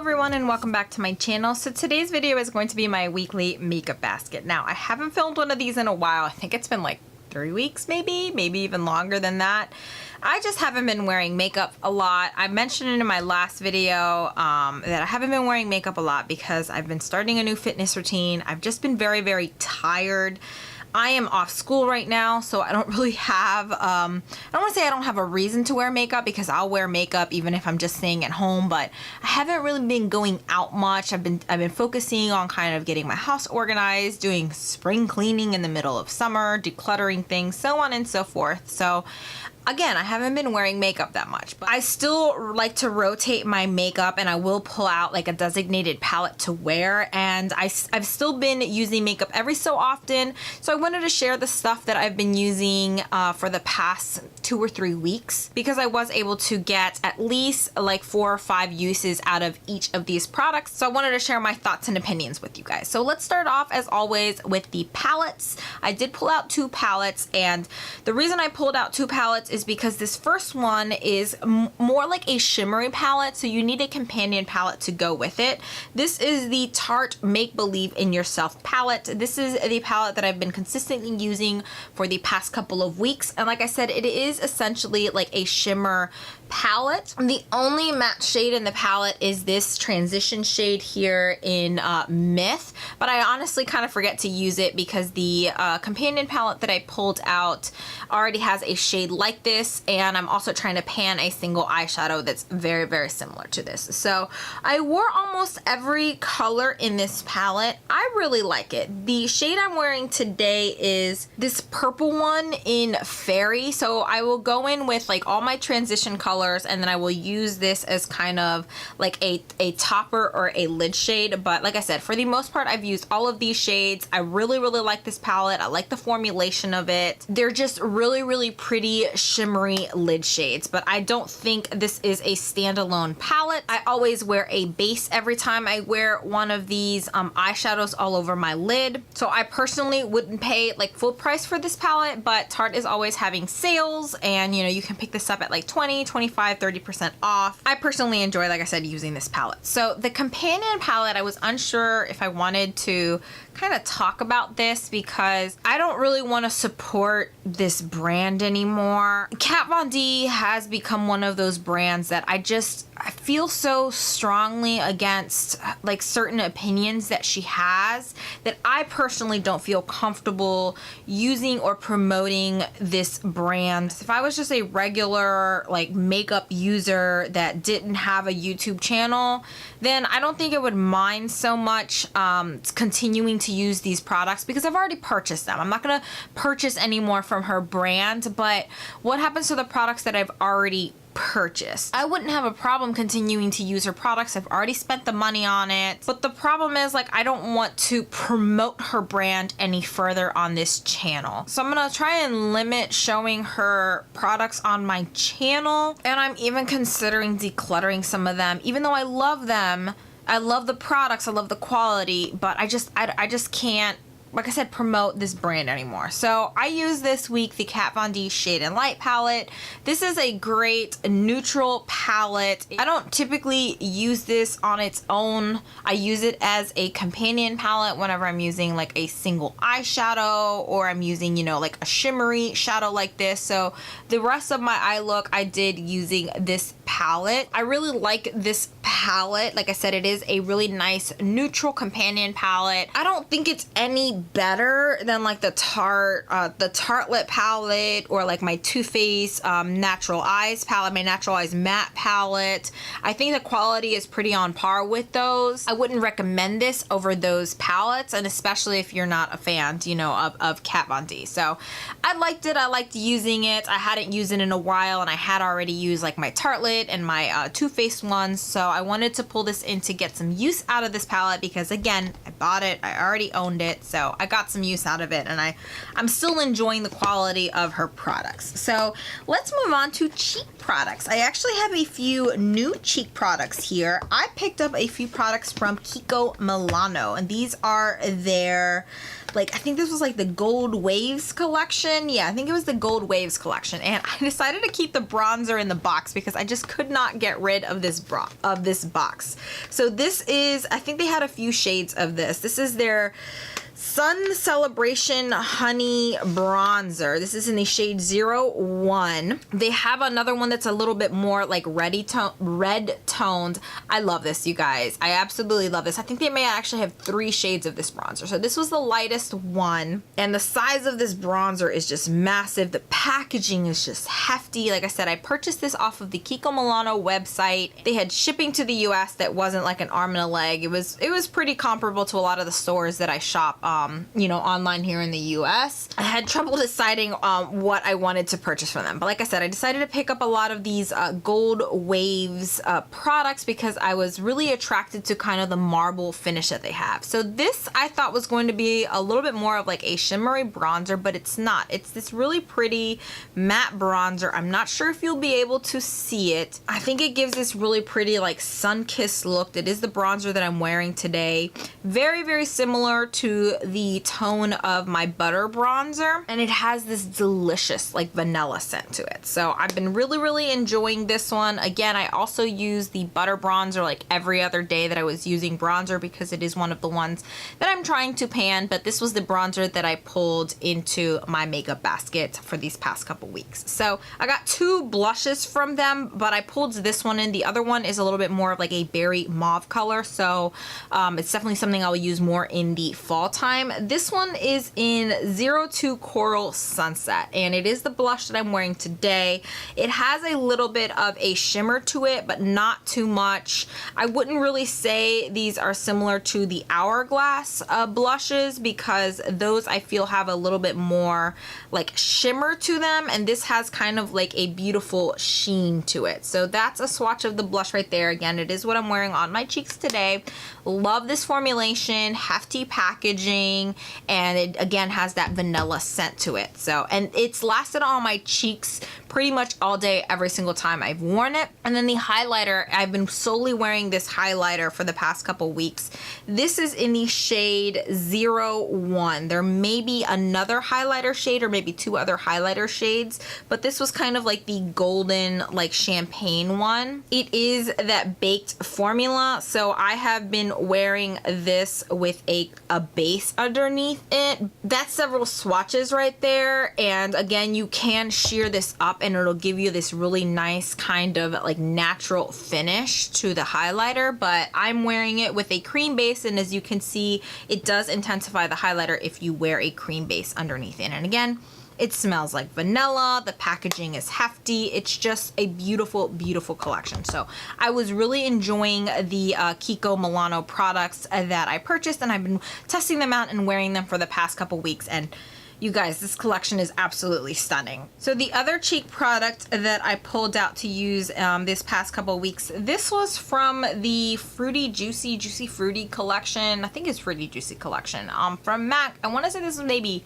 everyone and welcome back to my channel. So today's video is going to be my weekly makeup basket. Now I haven't filmed one of these in a while. I think it's been like 3 weeks maybe even longer than that. I just haven't been wearing makeup a lot. I mentioned it in my last video that I haven't been wearing makeup a lot because I've been starting a new fitness routine. I've just been very tired. I am off school right now, so I don't really have, I don't want to say I don't have a reason to wear makeup because I'll wear makeup even if I'm just staying at home, but I haven't really been going out much. I've been focusing on kind of getting my house organized, doing spring cleaning in the middle of summer, decluttering things, so on and so forth. So again, I haven't been wearing makeup that much, but I still like to rotate my makeup and I will pull out like a designated palette to wear, and I've still been using makeup every so often. So I wanted to share the stuff that I've been using for the past 2 or 3 weeks because I was able to get at least like 4 or 5 uses out of each of these products. So I wanted to share my thoughts and opinions with you guys. So let's start off as always with the palettes. I did pull out 2 palettes, and the reason I pulled out 2 palettes is because this first one is more like a shimmery palette, so you need a companion palette to go with it. This is the Tarte Make Believe in Yourself palette. This is the palette that I've been consistently using for the past couple of weeks, and like I said, it is essentially like a shimmer palette. The only matte shade in the palette is this transition shade here in Myth, but I honestly kind of forget to use it because the companion palette that I pulled out already has a shade like this, and I'm also trying to pan a single eyeshadow that's very similar to this. So I wore almost every color in this palette. I really like it. The shade I'm wearing today is this purple one in Fairy, so I will go in with like all my transition colors, and then I will use this as kind of like a topper or a lid shade. But like I said, for the most part, I've used all of these shades. I really like this palette. I like the formulation of it. They're just really pretty shimmery lid shades, but I don't think this is a standalone palette. I always wear a base every time I wear one of these eyeshadows all over my lid. So I personally wouldn't pay like full price for this palette, but Tarte is always having sales, and you know, you can pick this up at like 20, 25, 30% off. I personally enjoy, like I said, using this palette. So the companion palette, I was unsure if I wanted to kind of talk about this because I don't really want to support this brand anymore. Kat Von D has become one of those brands that I feel so strongly against, like certain opinions that she has, that I personally don't feel comfortable using or promoting this brand. If I was just a regular like makeup user that didn't have a YouTube channel, then I don't think I would mind so much continuing to use these products because I've already purchased them. I'm not gonna purchase any more from her brand, but what happens to the products that I've already purchased? I wouldn't have a problem continuing to use her products. I've already spent the money on it, but the problem is like I don't want to promote her brand any further on this channel. So I'm gonna try and limit showing her products on my channel, and I'm even considering decluttering some of them. Even though I love them, I love the products, I love the quality, but I just can't, like I said, promote this brand anymore. So I use this week the Kat Von D Shade and Light palette. This is a great neutral palette. I don't typically use this on its own. I use it as a companion palette whenever I'm using like a single eyeshadow, or I'm using, you know, like a shimmery shadow like this. So the rest of my eye look I did using this palette. I really like this palette. Like I said, it is a really nice neutral companion palette. I don't think it's any better than like the Tartelette palette, or like my Too Faced Natural Eyes palette, my Natural Eyes matte palette. I think the quality is pretty on par with those. I wouldn't recommend this over those palettes, and especially if you're not a fan, you know, of Kat Von D. So I liked it. I liked using it. I hadn't used it in a while, and I had already used like my Tartelette and my Too Faced ones, so I wanted to pull this in to get some use out of this palette because again, I bought it, I already owned it, so I got some use out of it, and I'm still enjoying the quality of her products. So let's move on to cheek products. I actually have a few new cheek products here. I picked up a few products from KIKO Milano, and these are their like, I think this was like the Gold Waves collection. Yeah, I think it was the Gold Waves collection. And I decided to keep the bronzer in the box because I just could not get rid of this box. So this is, I think they had a few shades of this. This is their Sun Celebration Honey Bronzer. This is in the shade 01. They have another one that's a little bit more like red toned. I love this, you guys. I absolutely love this. I think they may actually have 3 shades of this bronzer. So this was the lightest one, and the size of this bronzer is just massive. The packaging is just hefty. Like I said, I purchased this off of the KIKO Milano website. They had shipping to the US that wasn't like an arm and a leg. It was pretty comparable to a lot of the stores that I shop you know, online here in the US. I had trouble deciding what I wanted to purchase from them. But like I said, I decided to pick up a lot of these Gold Waves products because I was really attracted to kind of the marble finish that they have. So this I thought was going to be a little bit more of like a shimmery bronzer, but it's not. It's this really pretty matte bronzer. I'm not sure if you'll be able to see it. I think it gives this really pretty like sun-kissed look. It is the bronzer that I'm wearing today. Very, very similar to the tone of my butter bronzer, and it has this delicious like vanilla scent to it. So I've been really enjoying this one. Again, I also use the butter bronzer like every other day that I was using bronzer because it is one of the ones that I'm trying to pan, but this was the bronzer that I pulled into my makeup basket for these past couple weeks. So I got 2 blushes from them, but I pulled this one in. The other one is a little bit more of like a berry mauve color, so it's definitely something I'll use more in the fall time. This one is in 02 Coral Sunset, and it is the blush that I'm wearing today. It has a little bit of a shimmer to it, but not too much. I wouldn't really say these are similar to the Hourglass blushes because those I feel have a little bit more like shimmer to them, and this has kind of like a beautiful sheen to it. So that's a swatch of the blush right there. Again, it is what I'm wearing on my cheeks today. Love this formulation, hefty packaging, and it again has that vanilla scent to it. So, and it's lasted on my cheeks pretty much all day every single time I've worn it. And then the highlighter, I've been solely wearing this highlighter for the past couple weeks. This is in the shade 01. There may be another highlighter shade or maybe 2 other highlighter shades, but this was kind of like the golden like champagne one. It is that baked formula, so I have been wearing this with a base underneath it. That's several swatches right there, and again, you can sheer this up and it'll give you this really nice kind of like natural finish to the highlighter, but I'm wearing it with a cream base, and as you can see, it does intensify the highlighter if you wear a cream base underneath it. And again, it smells like vanilla. The packaging is hefty. It's just a beautiful, beautiful collection. So I was really enjoying the KIKO Milano products that I purchased, and I've been testing them out and wearing them for the past couple weeks. And you guys, this collection is absolutely stunning. So the other cheek product that I pulled out to use this past couple weeks, this was from the Juicy Fruity collection. I think it's Fruity Juicy collection from MAC. I want to say this was maybe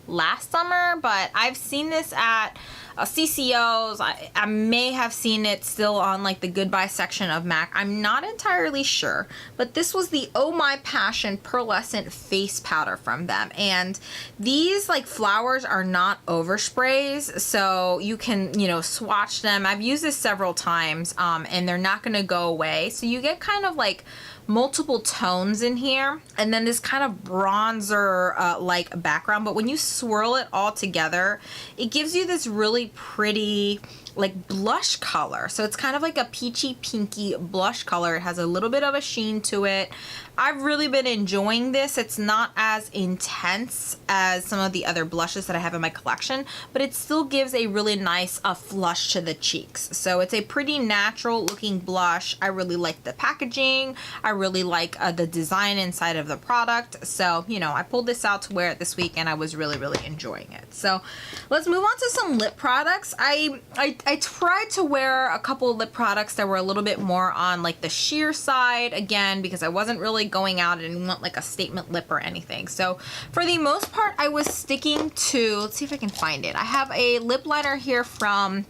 last summer, but I've seen this at CCOs. I may have seen it still on like the goodbye section of MAC. I'm not entirely sure, but this was the Oh My Passion pearlescent face powder from them, and these like flowers are not oversprays, so you can, you know, swatch them. I've used this several times and they're not going to go away, so you get kind of like multiple tones in here, and then this kind of bronzer like background, but when you swirl it all together, it gives you this really pretty like blush color. So it's kind of like a peachy pinky blush color. It has a little bit of a sheen to it. I've really been enjoying this. It's not as intense as some of the other blushes that I have in my collection, but it still gives a really nice flush to the cheeks. So it's a pretty natural looking blush. I really like the packaging. I really like the design inside of the product. So, you know, I pulled this out to wear it this week and I was really enjoying it. So let's move on to some lip products. I tried to wear a couple of lip products that were a little bit more on like the sheer side, again, because I wasn't really going out and want like a statement lip or anything. So for the most part, I was sticking to, let's see if I can find it. I have a lip liner here from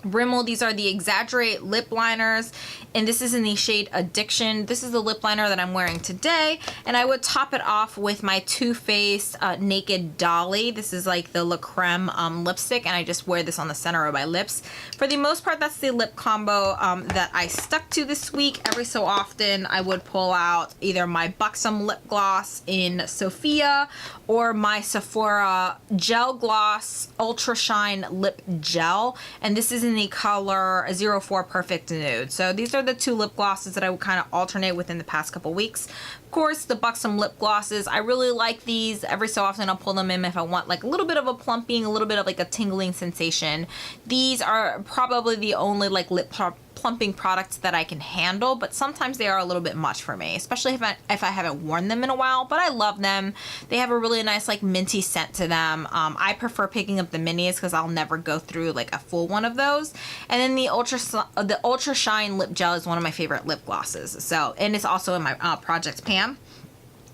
Rimmel, these are the Exaggerate lip liners, and this is in the shade Addiction. This is the lip liner that I'm wearing today, and I would top it off with my Too Faced Naked Dolly. This is like the Creme lipstick, and I just wear this on the center of my lips. For the most part, that's the lip combo that I stuck to this week. Every so often, I would pull out either my Buxom lip gloss in Sophia or my Sephora Gel Gloss Ultra Shine Lip Gel, and this is in the color 04 Perfect Nude. So these are the two lip glosses that I would kind of alternate within the past couple weeks. Of course, the Buxom lip glosses, I really like these. Every so often I'll pull them in if I want like a little bit of a plumping, a little bit of like a tingling sensation. These are probably the only like lip plumping products that I can handle, but sometimes they are a little bit much for me, especially if I haven't worn them in a while, but I love them. They have a really nice like minty scent to them. I prefer picking up the minis because I'll never go through like a full one of those. And then the Ultra Shine Lip Gel is one of my favorite lip glosses. So, and it's also in my Project Pan.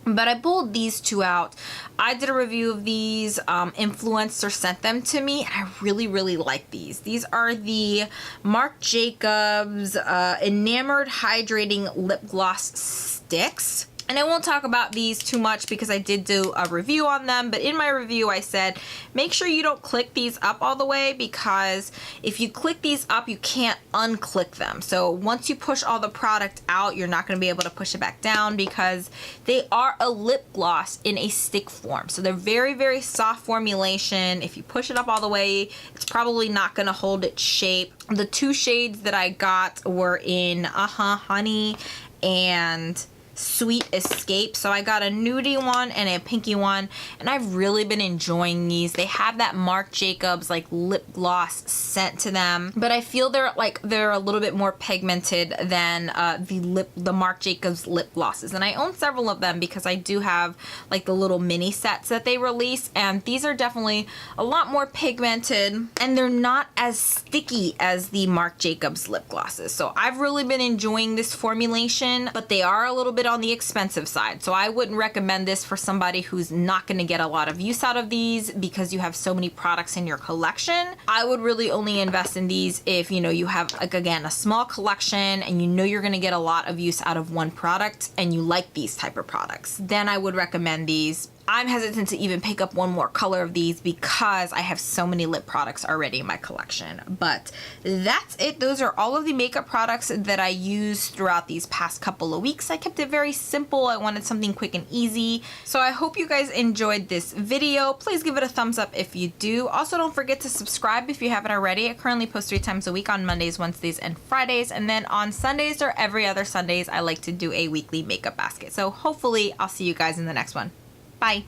But I pulled these two out. I did a review of these. Influencer sent them to me, and I really, really like these. These are the Marc Jacobs Enamored Hydrating Lip Gloss Sticks. And I won't talk about these too much because I did do a review on them, but in my review I said make sure you don't click these up all the way, because if you click these up you can't unclick them. So once you push all the product out, you're not going to be able to push it back down because they are a lip gloss in a stick form. So they're very, very soft formulation. If you push it up all the way, it's probably not going to hold its shape. The two shades that I got were in Honey and Sweet Escape. So I got a nudie one and a pinky one, and I've really been enjoying these. They have that Marc Jacobs like lip gloss scent to them, but I feel they're a little bit more pigmented than the Marc Jacobs lip glosses. And I own several of them because I do have like the little mini sets that they release, and these are definitely a lot more pigmented, and they're not as sticky as the Marc Jacobs lip glosses. So I've really been enjoying this formulation, but they are a little bit on the expensive side. So I wouldn't recommend this for somebody who's not going to get a lot of use out of these because you have so many products in your collection. I would really only invest in these if, you know, you have, like, again, a small collection and you know you're going to get a lot of use out of one product and you like these type of products. Then I would recommend these. I'm hesitant to even pick up one more color of these because I have so many lip products already in my collection. But that's it. Those are all of the makeup products that I used throughout these past couple of weeks. I kept it very simple. I wanted something quick and easy. So I hope you guys enjoyed this video. Please give it a thumbs up if you do. Also, don't forget to subscribe if you haven't already. I currently post 3 times a week on Mondays, Wednesdays, and Fridays. And then on Sundays or every other Sundays, I like to do a weekly makeup basket. So hopefully I'll see you guys in the next one. Bye.